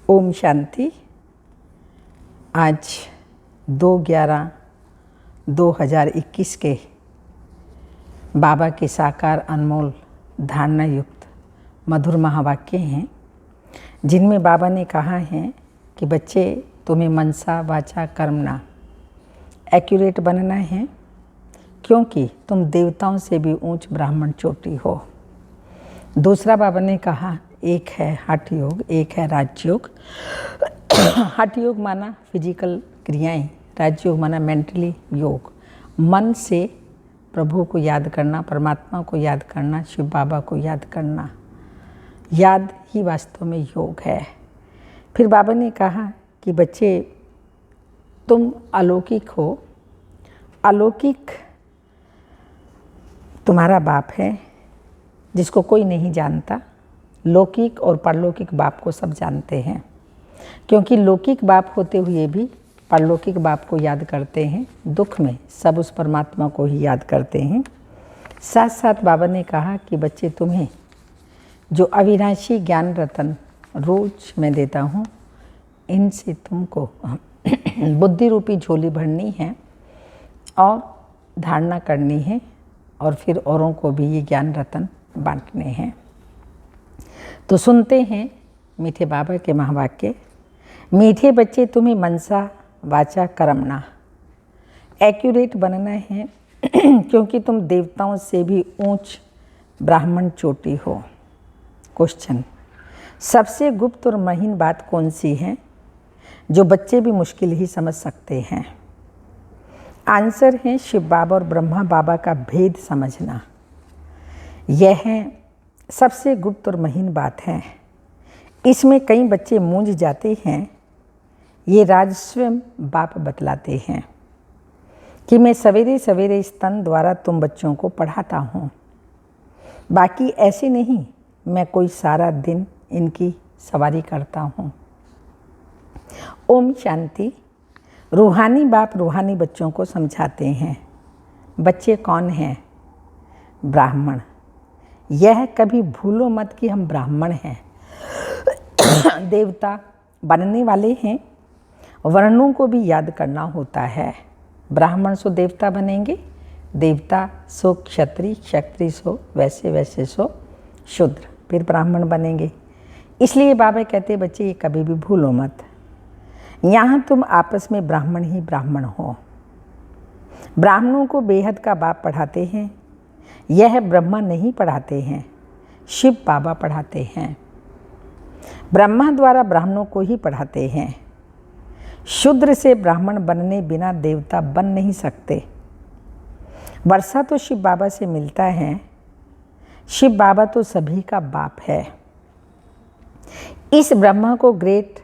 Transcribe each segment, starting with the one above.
ओम शांति। आज 2/11/2021 के बाबा के साकार अनमोल धारणा युक्त मधुर महावाक्य हैं, जिनमें बाबा ने कहा है कि बच्चे तुम्हें मनसा वाचा कर्मणा एक्यूरेट बनना है, क्योंकि तुम देवताओं से भी ऊंच ब्राह्मण चोटी हो। दूसरा बाबा ने कहा, एक है हठ योग, एक है राजयोग। हठ योग माना फिजिकल क्रियाएं, राजयोग माना मेंटली योग, मन से प्रभु को याद करना, परमात्मा को याद करना, शिव बाबा को याद करना। याद ही वास्तव में योग है। फिर बाबा ने कहा कि बच्चे तुम अलौकिक हो, अलौकिक तुम्हारा बाप है जिसको कोई नहीं जानता। लौकिक और परलौकिक बाप को सब जानते हैं, क्योंकि लौकिक बाप होते हुए भी परलौकिक बाप को याद करते हैं। दुख में सब उस परमात्मा को ही याद करते हैं। साथ साथ बाबा ने कहा कि बच्चे तुम्हें जो अविनाशी ज्ञान रतन रोज मैं देता हूँ, इनसे तुमको बुद्धि रूपी झोली भरनी है और धारणा करनी है, और फिर औरों को भी ये ज्ञान रतन बांटने हैं। तो सुनते हैं मीठे बाबा के महावाक्य। मीठे बच्चे तुम्हें मनसा वाचा कर्मणा एक्यूरेट बनना है, क्योंकि तुम देवताओं से भी ऊंच ब्राह्मण चोटी हो। क्वेश्चन, सबसे गुप्त और महीन बात कौन सी है जो बच्चे भी मुश्किल ही समझ सकते हैं? आंसर है शिव बाबा और ब्रह्मा बाबा का भेद समझना। यह सबसे गुप्त और महीन बात है। इसमें कई बच्चे मूंझ जाते हैं। ये राज स्वयं बाप बतलाते हैं कि मैं सवेरे सवेरे स्तन द्वारा तुम बच्चों को पढ़ाता हूँ, बाकी ऐसे नहीं मैं कोई सारा दिन इनकी सवारी करता हूँ। ओम शांति। रूहानी बाप रूहानी बच्चों को समझाते हैं। बच्चे कौन हैं? ब्राह्मण। यह कभी भूलो मत कि हम ब्राह्मण हैं। देवता बनने वाले हैं। वर्णों को भी याद करना होता है। ब्राह्मण सो देवता बनेंगे, देवता सो क्षत्रिय, क्षत्रिय सो वैसे, वैसे सो शूद्र, फिर ब्राह्मण बनेंगे। इसलिए बाबा कहते बच्चे ये कभी भी भूलो मत। यहाँ तुम आपस में ब्राह्मण ही ब्राह्मण हो। ब्राह्मणों को बेहद का बाप पढ़ाते हैं। यह ब्रह्मा नहीं पढ़ाते हैं, शिव बाबा पढ़ाते हैं। ब्रह्मा द्वारा ब्राह्मणों को ही पढ़ाते हैं। शूद्र से ब्राह्मण बनने बिना देवता बन नहीं सकते। वर्षा तो शिव बाबा से मिलता है। शिव बाबा तो सभी का बाप है। इस ब्रह्मा को ग्रेट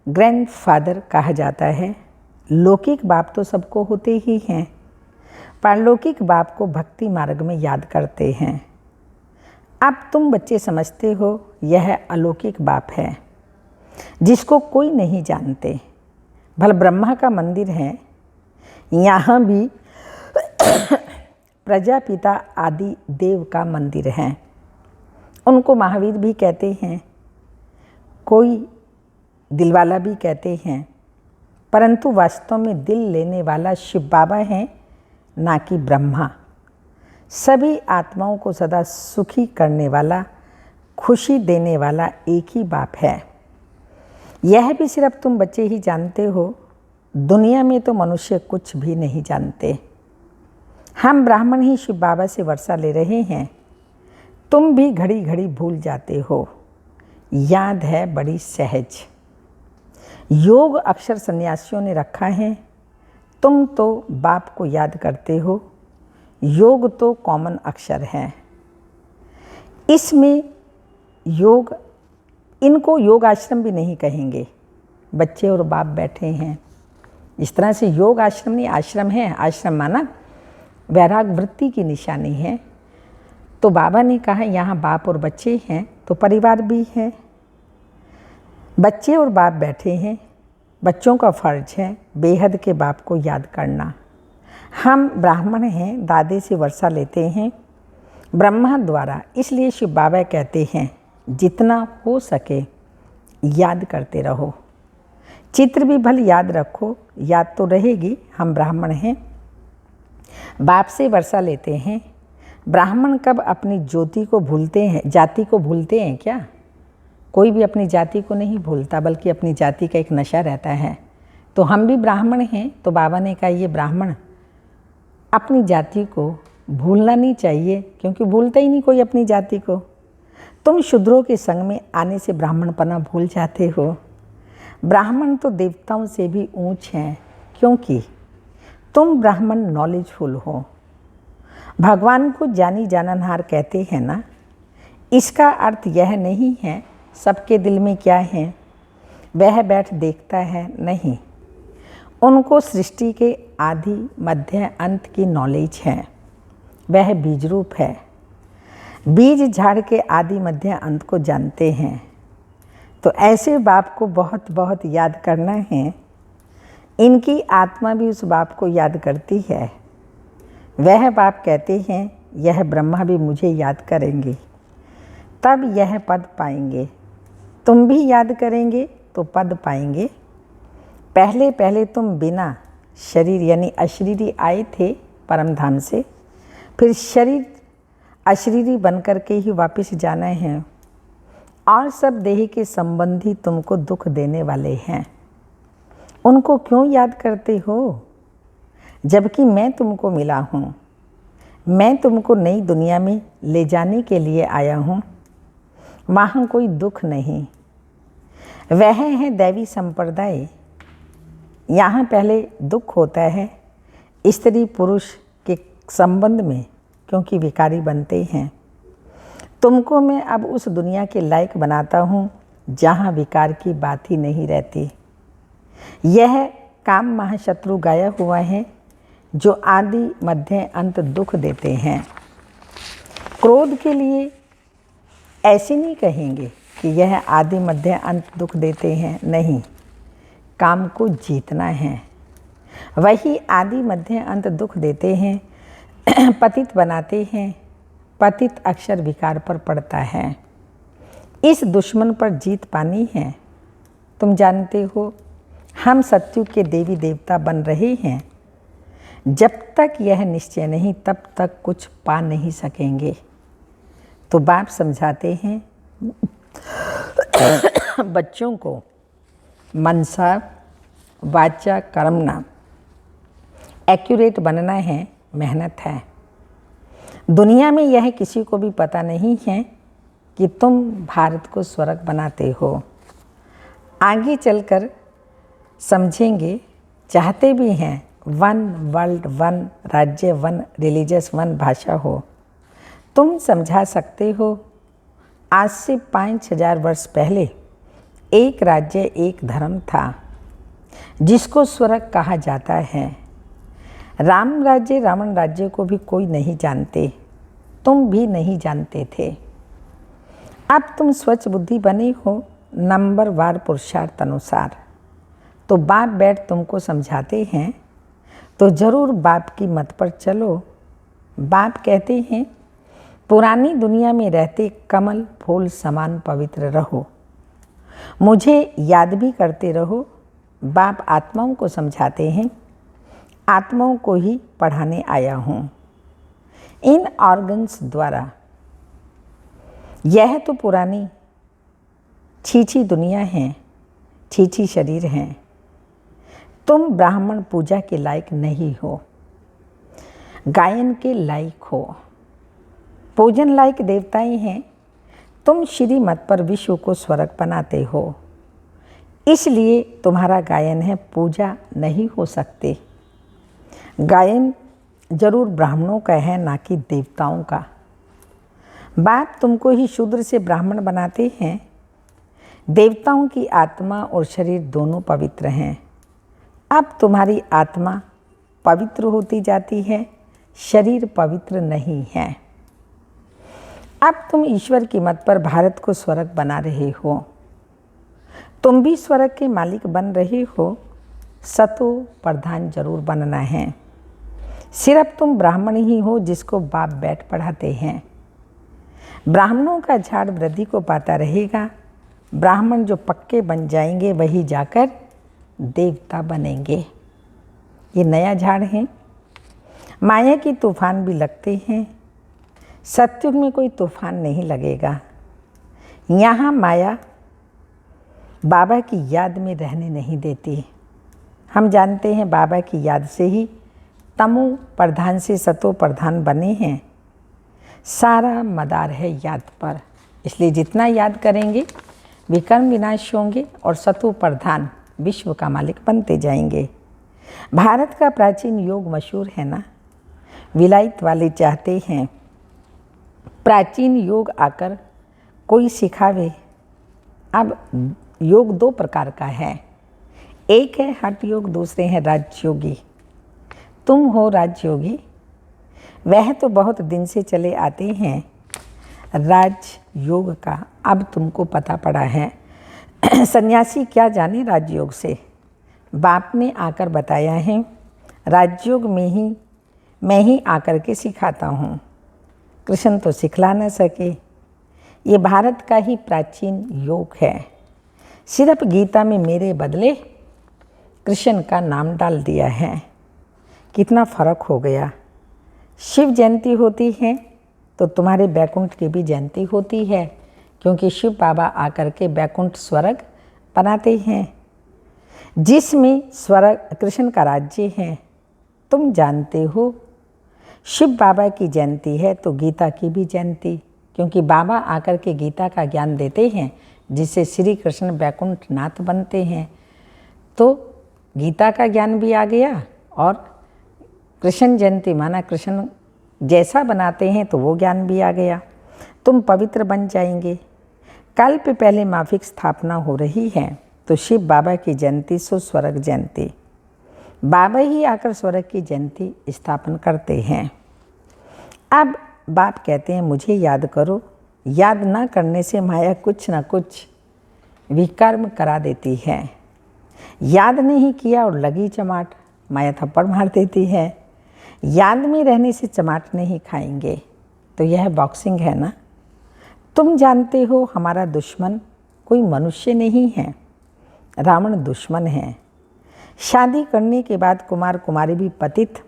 ग्रैंडफादर कहा जाता है। लौकिक बाप तो सबको होते ही हैं, परलौकिक बाप को भक्ति मार्ग में याद करते हैं। अब तुम बच्चे समझते हो यह अलौकिक बाप है जिसको कोई नहीं जानते। भला ब्रह्मा का मंदिर है, यहाँ भी प्रजापिता आदि देव का मंदिर है। उनको महावीर भी कहते हैं, कोई दिलवाला भी कहते हैं, परंतु वास्तव में दिल लेने वाला शिव बाबा है, ना कि ब्रह्मा। सभी आत्माओं को सदा सुखी करने वाला, खुशी देने वाला एक ही बाप है। यह भी सिर्फ तुम बच्चे ही जानते हो। दुनिया में तो मनुष्य कुछ भी नहीं जानते। हम ब्राह्मण ही शिव बाबा से वर्षा ले रहे हैं। तुम भी घड़ी घड़ी भूल जाते हो। याद है बड़ी सहज। योग अक्षर सन्यासियों ने रखा है। तुम तो बाप को याद करते हो। योग तो कॉमन अक्षर है। इसमें योग, इनको योग आश्रम भी नहीं कहेंगे। बच्चे और बाप बैठे हैं। इस तरह से योग आश्रम नहीं, आश्रम है। आश्रम माना वैराग वृत्ति की निशानी है। तो बाबा ने कहा यहाँ बाप और बच्चे हैं तो परिवार भी है। बच्चे और बाप बैठे हैं। बच्चों का फर्ज है बेहद के बाप को याद करना। हम ब्राह्मण हैं, दादे से वर्षा लेते हैं ब्रह्मा द्वारा। इसलिए शिव बाबा कहते हैं जितना हो सके याद करते रहो। चित्र भी भले याद रखो, याद तो रहेगी। हम ब्राह्मण हैं, बाप से वर्षा लेते हैं। ब्राह्मण कब अपनी ज्योति को भूलते हैं, जाति को भूलते हैं क्या? कोई भी अपनी जाति को नहीं भूलता, बल्कि अपनी जाति का एक नशा रहता है। तो हम भी ब्राह्मण हैं, तो बाबा ने कहा ये ब्राह्मण अपनी जाति को भूलना नहीं चाहिए, क्योंकि भूलता ही नहीं कोई अपनी जाति को। तुम शूद्रों के संग में आने से ब्राह्मणपना भूल जाते हो। ब्राह्मण तो देवताओं से भी ऊंच हैं, क्योंकि तुम ब्राह्मण नॉलेजफुल हो। भगवान को जानी जाननहार कहते हैं ना, इसका अर्थ यह नहीं है सबके दिल में क्या है वह बैठ देखता है, नहीं। उनको सृष्टि के आदि मध्य अंत की नॉलेज है। वह बीज रूप है, बीज झाड़ के आदि मध्य अंत को जानते हैं। तो ऐसे बाप को बहुत बहुत याद करना है। इनकी आत्मा भी उस बाप को याद करती है। वह बाप कहते हैं यह ब्रह्मा भी मुझे याद करेंगे, तब यह पद पाएंगे। तुम भी याद करेंगे तो पद पाएंगे। पहले पहले तुम बिना शरीर यानी अशरीरी आए थे परम धाम से, फिर शरीर अशरीरी बनकर के ही वापस जाना है। और सब देह के संबंधी तुमको दुख देने वाले हैं। उनको क्यों याद करते हो, जबकि मैं तुमको मिला हूँ। मैं तुमको नई दुनिया में ले जाने के लिए आया हूँ। वहाँ कोई दुख नहीं। वह है दैवी संप्रदाय। यहाँ पहले दुख होता है स्त्री पुरुष के संबंध में, क्योंकि विकारी बनते हैं। तुमको मैं अब उस दुनिया के लायक बनाता हूँ जहाँ विकार की बात ही नहीं रहती। यह काम महाशत्रु गाया हुआ है, जो आदि मध्य अंत दुख देते हैं। क्रोध के लिए ऐसे नहीं कहेंगे कि यह आदि मध्य अंत दुख देते हैं, नहीं। काम को जीतना है, वही आदि मध्य अंत दुख देते हैं, पतित बनाते हैं। पतित अक्षर विकार पर पड़ता है। इस दुश्मन पर जीत पानी है। तुम जानते हो हम सत्युग के देवी देवता बन रहे हैं। जब तक यह निश्चय नहीं, तब तक कुछ पा नहीं सकेंगे। तो बाप समझाते हैं बच्चों को मनसा वाचा कर्मणा एक्यूरेट बनना है, मेहनत है। दुनिया में यह किसी को भी पता नहीं है कि तुम भारत को स्वर्ग बनाते हो। आगे चलकर समझेंगे, चाहते भी हैं वन वर्ल्ड, वन राज्य, वन रिलीजियस, वन भाषा हो। तुम समझा सकते हो, आज से 5000 वर्ष पहले एक राज्य एक धर्म था, जिसको स्वर्ग कहा जाता है। राम राज्य रावण राज्य को भी कोई नहीं जानते, तुम भी नहीं जानते थे। अब तुम स्वच्छ बुद्धि बने हो नंबर वार पुरुषार्थ अनुसार। तो बाप बैठ तुमको समझाते हैं, तो ज़रूर बाप की मत पर चलो। बाप कहते हैं पुरानी दुनिया में रहते कमल फूल समान पवित्र रहो, मुझे याद भी करते रहो। बाप आत्माओं को समझाते हैं, आत्माओं को ही पढ़ाने आया हूँ। इन ऑर्गन्स द्वारा यह तो पुरानी छीछी दुनिया है, छीछी शरीर हैं। तुम ब्राह्मण पूजा के लायक नहीं हो, गायन के लायक हो, पूजन लायक देवताएं हैं। तुम श्रीमत पर विश्व को स्वर्ग बनाते हो, इसलिए तुम्हारा गायन है, पूजा नहीं हो सकते। गायन जरूर ब्राह्मणों का है, ना कि देवताओं का। बाप तुमको ही शूद्र से ब्राह्मण बनाते हैं। देवताओं की आत्मा और शरीर दोनों पवित्र हैं। अब तुम्हारी आत्मा पवित्र होती जाती है, शरीर पवित्र नहीं है। अब तुम ईश्वर की मत पर भारत को स्वर्ग बना रहे हो। तुम भी स्वर्ग के मालिक बन रहे हो, सतो प्रधान जरूर बनना है। सिर्फ तुम ब्राह्मण ही हो जिसको बाप बैठ पढ़ाते हैं। ब्राह्मणों का झाड़ वृद्धि को पाता रहेगा, ब्राह्मण जो पक्के बन जाएंगे वही जाकर देवता बनेंगे। ये नया झाड़ है। माया की तूफान भी लगते हैं, सतयुग में कोई तूफान नहीं लगेगा। यहाँ माया बाबा की याद में रहने नहीं देती। हम जानते हैं बाबा की याद से ही तमो प्रधान से सतो प्रधान बने हैं। सारा मदार है याद पर, इसलिए जितना याद करेंगे विकर्म विनाश होंगे और सतो प्रधान विश्व का मालिक बनते जाएंगे। भारत का प्राचीन योग मशहूर है ना, विलायत वाले चाहते हैं प्राचीन योग आकर कोई सिखावे। अब योग दो प्रकार का है, एक है हठ योग, दूसरे हैं राजयोगी। तुम हो राजयोगी, वह तो बहुत दिन से चले आते हैं राजयोग का, अब तुमको पता पड़ा है। सन्यासी क्या जाने राजयोग से, बाप ने आकर बताया है। राजयोग में ही मैं ही आकर के सिखाता हूँ, कृष्ण तो सिखला न सके। ये भारत का ही प्राचीन योग है। सिर्फ गीता में मेरे बदले कृष्ण का नाम डाल दिया है। कितना फर्क हो गया। शिव जयंती होती है तो तुम्हारे बैकुंठ की भी जयंती होती है, क्योंकि शिव बाबा आकर के बैकुंठ स्वर्ग बनाते हैं, जिसमें स्वर्ग कृष्ण का राज्य है। तुम जानते हो शिव बाबा की जयंती है तो गीता की भी जयंती, क्योंकि बाबा आकर के गीता का ज्ञान देते हैं, जिससे श्री कृष्ण बैकुंठ नाथ बनते हैं। तो गीता का ज्ञान भी आ गया और कृष्ण जयंती माना कृष्ण जैसा बनाते हैं तो वो ज्ञान भी आ गया। तुम पवित्र बन जाएंगे। कल्प पहले माफिक स्थापना हो रही है तो शिव बाबा की जयंती सो स्वर्ग जयंती, बाबा ही आकर स्वर्ग की जयंती स्थापन करते हैं। अब बाप कहते हैं मुझे याद करो। याद ना करने से माया कुछ ना कुछ विकर्म करा देती है। याद नहीं किया और लगी चमाट, माया थप्पड़ मार देती है। याद में रहने से चमाट नहीं खाएंगे, तो यह बॉक्सिंग है ना। तुम जानते हो हमारा दुश्मन कोई मनुष्य नहीं है, रावण दुश्मन है। शादी करने के बाद कुमार कुमारी भी पतित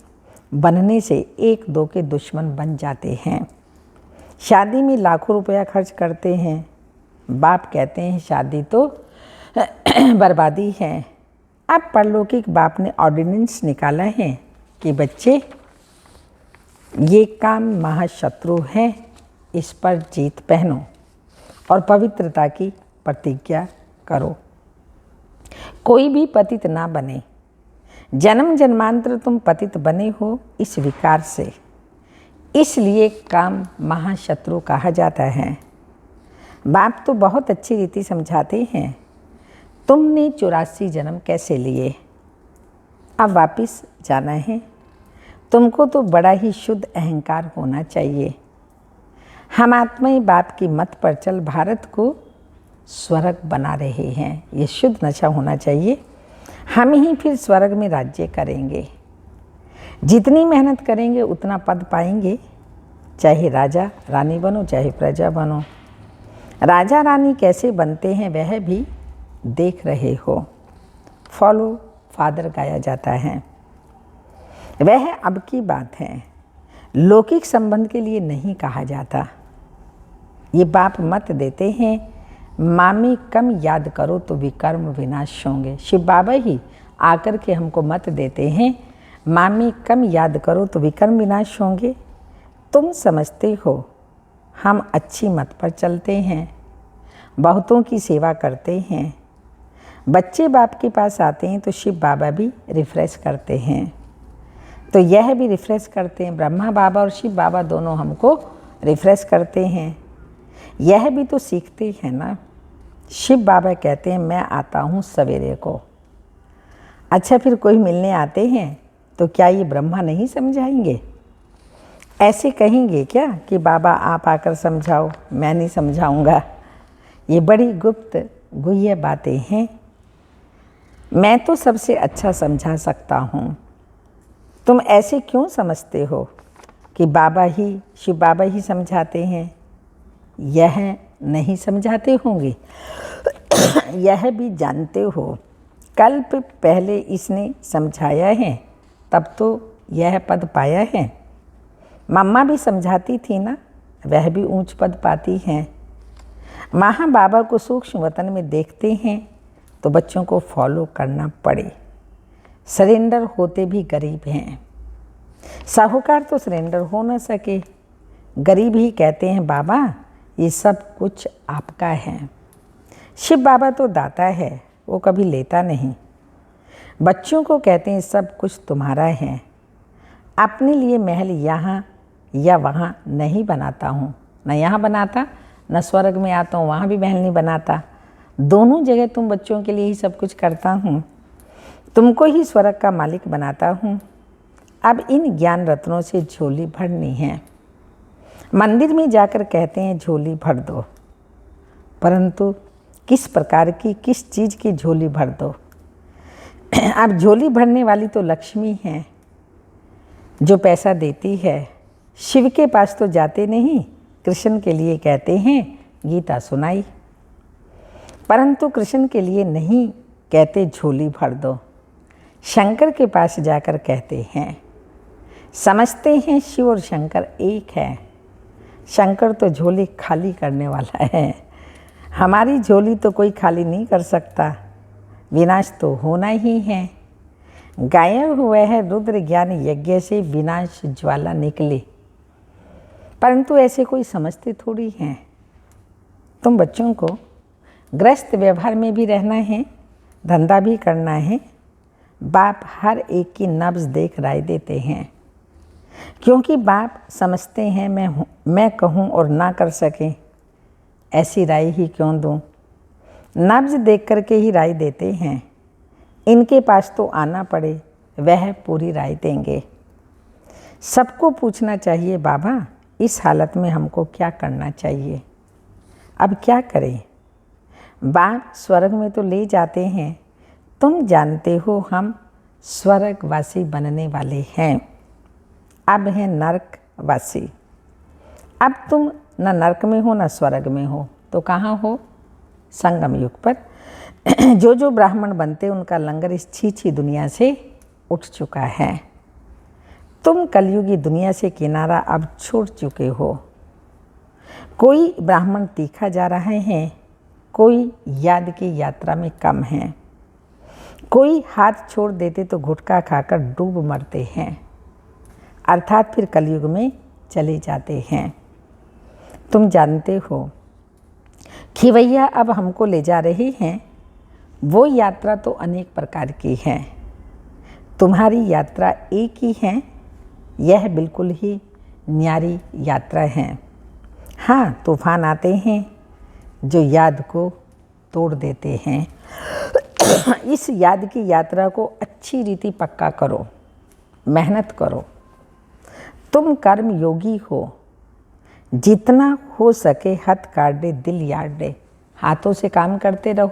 बनने से एक दो के दुश्मन बन जाते हैं। शादी में लाखों रुपया खर्च करते हैं। बाप कहते हैं शादी तो बर्बादी है। अब परलौकिक बाप ने ऑर्डिनेंस निकाला है कि बच्चे ये काम महाशत्रु है, इस पर जीत पहनो और पवित्रता की प्रतिज्ञा करो। कोई भी पतित ना बने। जन्म जन्मांतर तुम पतित बने हो इस विकार से, इसलिए काम महाशत्रु कहा जाता है। बाप तो बहुत अच्छी रीति समझाते हैं। तुमने 84 जन्म कैसे लिए, अब वापिस जाना है। तुमको तो बड़ा ही शुद्ध अहंकार होना चाहिए। हम आत्माएं बाप की मत पर चल भारत को स्वर्ग बना रहे हैं। ये शुद्ध नशा होना चाहिए। हम ही फिर स्वर्ग में राज्य करेंगे। जितनी मेहनत करेंगे उतना पद पाएंगे। चाहे राजा रानी बनो, चाहे प्रजा बनो। राजा रानी कैसे बनते हैं वह भी देख रहे हो। फॉलो फादर गाया जाता है। वह अब की बात है, लौकिक संबंध के लिए नहीं कहा जाता। ये बाप मत देते हैं, मामी कम याद करो तो विकर्म विनाश होंगे। शिव बाबा ही आकर के हमको मत देते हैं, मामी कम याद करो तो विकर्म विनाश होंगे। तुम समझते हो हम अच्छी मत पर चलते हैं, बहुतों की सेवा करते हैं। बच्चे बाप के पास आते हैं तो शिव बाबा भी रिफ्रेश करते हैं, तो यह भी रिफ्रेश करते हैं। ब्रह्मा बाबा और शिव बाबा दोनों हमको रिफ्रेश करते हैं। यह भी तो सीखते हैं ना। शिव बाबा कहते हैं मैं आता हूँ सवेरे को। अच्छा, फिर कोई मिलने आते हैं तो क्या ये ब्रह्मा नहीं समझाएंगे? ऐसे कहेंगे क्या कि बाबा आप आकर समझाओ, मैं नहीं समझाऊंगा? ये बड़ी गुप्त गुह्य बातें हैं। मैं तो सबसे अच्छा समझा सकता हूँ। तुम ऐसे क्यों समझते हो कि बाबा ही शिव बाबा ही समझाते हैं? यह नहीं समझाते होंगे। यह भी जानते हो कल्प पहले इसने समझाया है, तब तो यह पद पाया है। मम्मा भी समझाती थी ना, वह भी ऊंच पद पाती हैं। माँ बाबा को सूक्ष्म वतन में देखते हैं तो बच्चों को फॉलो करना पड़े। सरेंडर होते भी गरीब हैं। साहूकार तो सरेंडर हो न सके, गरीब ही कहते हैं बाबा ये सब कुछ आपका है। शिव बाबा तो दाता है, वो कभी लेता नहीं। बच्चों को कहते हैं सब कुछ तुम्हारा है। अपने लिए महल यहाँ या वहाँ नहीं बनाता हूँ, न यहाँ बनाता न स्वर्ग में आता हूँ, वहाँ भी महल नहीं बनाता। दोनों जगह तुम बच्चों के लिए ही सब कुछ करता हूँ, तुमको ही स्वर्ग का मालिक बनाता हूँ। अब इन ज्ञान रत्नों से झोली भरनी है। मंदिर में जाकर कहते हैं झोली भर दो, परंतु किस प्रकार की, किस चीज़ की झोली भर दो? अब झोली भरने वाली तो लक्ष्मी है जो पैसा देती है। शिव के पास तो जाते नहीं, कृष्ण के लिए कहते हैं गीता सुनाई, परंतु कृष्ण के लिए नहीं कहते झोली भर दो। शंकर के पास जाकर कहते हैं, समझते हैं शिव और शंकर एक है। शंकर तो झोली खाली करने वाला है, हमारी झोली तो कोई खाली नहीं कर सकता। विनाश तो होना ही है। गायब हुआ है रुद्र ज्ञान यज्ञ से विनाश ज्वाला निकले, परंतु ऐसे कोई समझते थोड़ी हैं। तुम बच्चों को गृहस्थ व्यवहार में भी रहना है, धंधा भी करना है। बाप हर एक की नब्ज देख राय देते हैं, क्योंकि बाप समझते हैं मैं कहूँ और ना कर सकें, ऐसी राय ही क्यों दूँ। नब्ज देख करके ही राय देते हैं। इनके पास तो आना पड़े, वह पूरी राय देंगे। सबको पूछना चाहिए बाबा इस हालत में हमको क्या करना चाहिए, अब क्या करें। बाप स्वर्ग में तो ले जाते हैं, तुम जानते हो हम स्वर्गवासी बनने वाले हैं, अब हैं नरकवासी। अब तुम न नरक में हो न स्वर्ग में हो, तो कहाँ हो? संगम युग पर। जो जो ब्राह्मण बनते उनका लंगर इस छीछी दुनिया से उठ चुका है। तुम कलयुगी दुनिया से किनारा अब छोड़ चुके हो। कोई ब्राह्मण तीखा जा रहे हैं, कोई याद की यात्रा में कम है, कोई हाथ छोड़ देते तो गुटखा खाकर डूब मरते हैं, अर्थात फिर कलयुग में चले जाते हैं। तुम जानते हो खिवैया अब हमको ले जा रही हैं, वो यात्रा तो अनेक प्रकार की है, तुम्हारी यात्रा एक ही है। यह बिल्कुल ही न्यारी यात्रा है। हाँ, तूफान आते हैं जो याद को तोड़ देते हैं। इस याद की यात्रा को अच्छी रीति पक्का करो, मेहनत करो। तुम कर्म योगी हो, जितना हो सके हथ काट दे दिल याद दे। हाथों से काम करते रहो,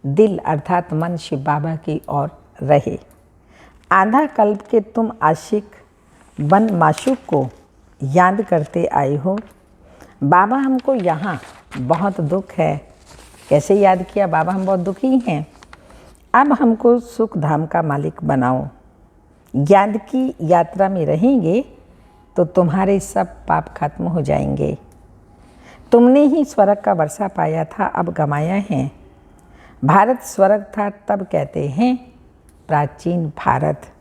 दिल अर्थात मन शिव बाबा की ओर रहे। आधा कल्प के तुम आशिक बन माशूक को याद करते आए हो। बाबा हमको यहाँ बहुत दुख है। कैसे याद किया? बाबा हम बहुत दुखी हैं, अब हमको सुख धाम का मालिक बनाओ। याद की यात्रा में रहेंगे तो तुम्हारे सब पाप खत्म हो जाएंगे। तुमने ही स्वर्ग का वर्षा पाया था, अब गमाया है। भारत स्वर्ग था तब कहते हैं प्राचीन भारत।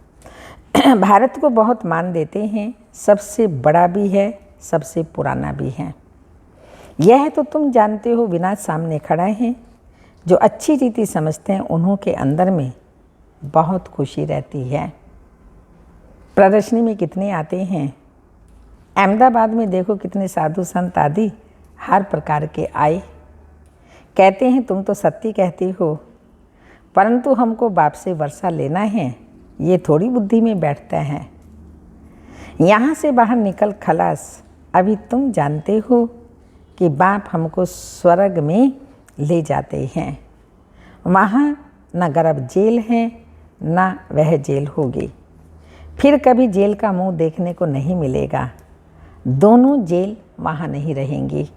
भारत को बहुत मान देते हैं, सबसे बड़ा भी है, सबसे पुराना भी है। यह तो तुम जानते हो विनाश सामने खड़ा है। जो अच्छी रीति समझते हैं उन्हों के अंदर में बहुत खुशी रहती है। प्रदर्शनी में कितने आते हैं, अहमदाबाद में देखो कितने साधु संत आदि हर प्रकार के आए। कहते हैं तुम तो सत्य कहती हो, परंतु हमको बाप से वर्षा लेना है, ये थोड़ी बुद्धि में बैठता है। यहाँ से बाहर निकल खलास। अभी तुम जानते हो कि बाप हमको स्वर्ग में ले जाते हैं। वहाँ न गर्भ जेल है न वह जेल होगी, फिर कभी जेल का मुंह देखने को नहीं मिलेगा। दोनों जेल वहाँ नहीं रहेंगी।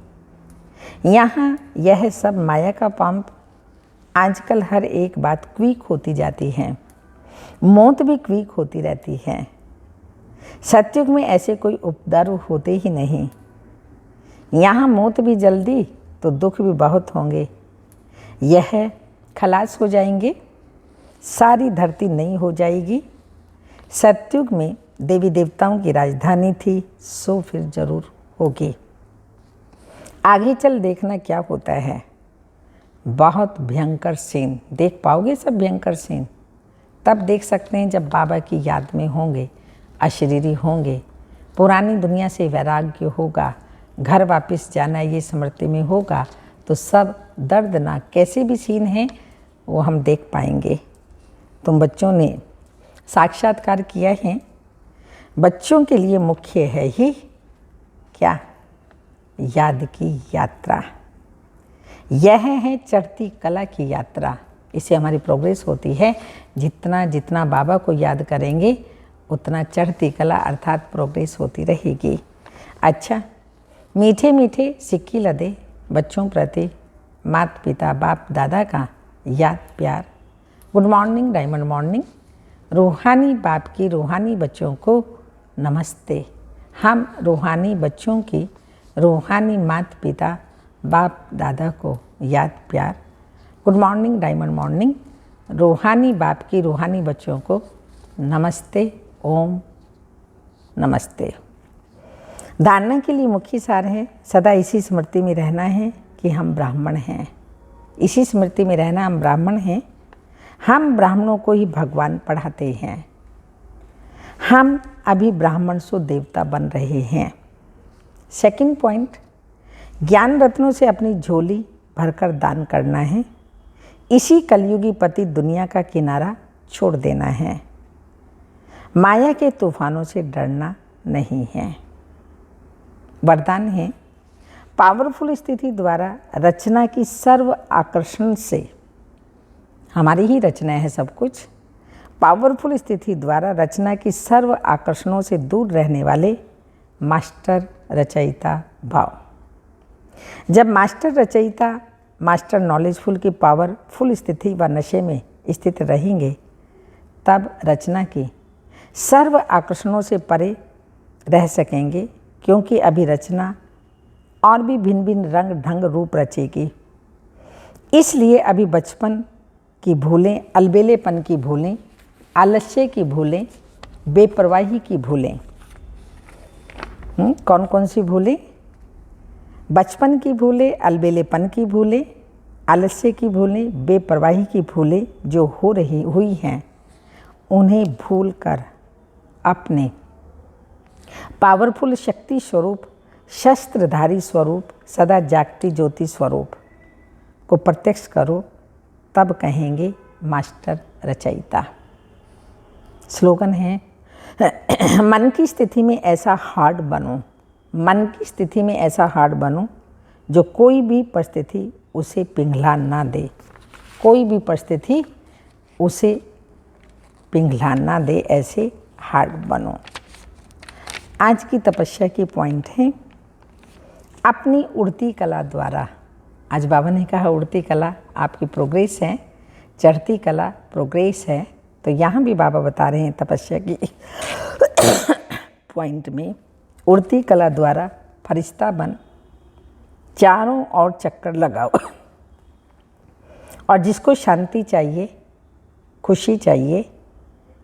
यहाँ यह सब माया का पंप आजकल हर एक बात क्विक होती जाती है, मौत भी क्विक होती रहती है। सतयुग में ऐसे कोई उपद्रव होते ही नहीं। यहाँ मौत भी जल्दी तो दुख भी बहुत होंगे। यह खलास हो जाएंगे, सारी धरती नई हो जाएगी। सतयुग में देवी देवताओं की राजधानी थी, सो फिर जरूर होगी। आगे चल देखना क्या होता है। बहुत भयंकर सीन देख पाओगे, सब भयंकर सीन तब देख सकते हैं जब बाबा की याद में होंगे, अशरीरी होंगे, पुरानी दुनिया से वैराग्य होगा, घर वापस जाना ये स्मृति में होगा, तो सब दर्दनाक कैसे भी सीन हैं वो हम देख पाएंगे। तुम बच्चों ने साक्षात्कार किया है। बच्चों के लिए मुख्य है ही क्या? याद की यात्रा। यह है चढ़ती कला की यात्रा। इससे हमारी प्रोग्रेस होती है। जितना जितना बाबा को याद करेंगे उतना चढ़ती कला अर्थात प्रोग्रेस होती रहेगी। अच्छा, मीठे मीठे सिक्की लदे बच्चों प्रति माता पिता बाप दादा का याद प्यार। Good morning diamond morning. रूहानी बाप की रूहानी बच्चों को नमस्ते। हम रूहानी बच्चों की रूहानी माता पिता बाप दादा को याद प्यार। Good morning diamond morning. रूहानी बाप की रूहानी बच्चों को नमस्ते, ओम नमस्ते। धारणा के लिए मुख्य सार है, सदा इसी स्मृति में रहना है कि हम ब्राह्मण हैं। इसी स्मृति में रहना, हम ब्राह्मण हैं। हम ब्राह्मणों को ही भगवान पढ़ाते हैं। हम अभी ब्राह्मण सो देवता बन रहे हैं। सेकंड पॉइंट, ज्ञान रत्नों से अपनी झोली भरकर दान करना है। इसी कलयुगी पति दुनिया का किनारा छोड़ देना है। माया के तूफानों से डरना नहीं है। वरदान है, पावरफुल स्थिति द्वारा रचना की सर्व आकर्षण से, हमारी ही रचना है सब कुछ, पावरफुल स्थिति द्वारा रचना की सर्व आकर्षणों से दूर रहने वाले मास्टर रचयिता भाव। जब मास्टर रचयिता, मास्टर नॉलेजफुल की पावरफुल स्थिति व नशे में स्थित रहेंगे, तब रचना की सर्व आकर्षणों से परे रह सकेंगे, क्योंकि अभी रचना और भी भिन्न भिन्न रंग ढंग रूप रचेगी। इसलिए अभी बचपन की भूलें, अलबेलेपन की भूलें, आलस्य की भूलें, बेपरवाही की भूलें। कौन कौन सी भूलें? बचपन की भूलें, अलबेलेपन की भूलें, आलस्य की भूलें, बेपरवाही की भूलें जो हुई हैं, उन्हें भूल कर अपने पावरफुल शक्ति स्वरूप, शस्त्रधारी स्वरूप, सदा जागती ज्योति स्वरूप को प्रत्यक्ष करो, तब कहेंगे मास्टर रचयिता। स्लोगन है, मन की स्थिति में ऐसा हार्ड बनो, मन की स्थिति में ऐसा हार्ड बनो जो कोई भी परिस्थिति उसे पिघला ना दे। कोई भी परिस्थिति उसे पिघला ना दे, ऐसे हार्ड बनो। आज की तपस्या की पॉइंट है, अपनी उड़ती कला द्वारा। आज बाबा ने कहा उड़ती कला आपकी प्रोग्रेस है, चढ़ती कला प्रोग्रेस है। तो यहाँ भी बाबा बता रहे हैं तपस्या की पॉइंट में, उड़ती कला द्वारा फरिश्ता बन चारों ओर चक्कर लगाओ। और जिसको शांति चाहिए, खुशी चाहिए,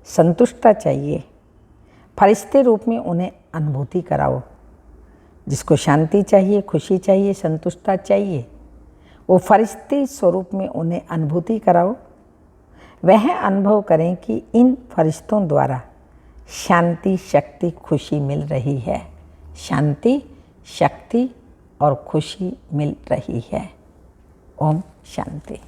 संतुष्टता चाहिए, फरिश्ते रूप में उन्हें अनुभूति कराओ। जिसको शांति चाहिए, खुशी चाहिए, संतुष्टता चाहिए, वो फरिश्ते स्वरूप में उन्हें अनुभूति कराओ। वह अनुभव करें कि इन फरिश्तों द्वारा शांति, शक्ति, खुशी मिल रही है। शांति, शक्ति और खुशी मिल रही है। ओम शांति।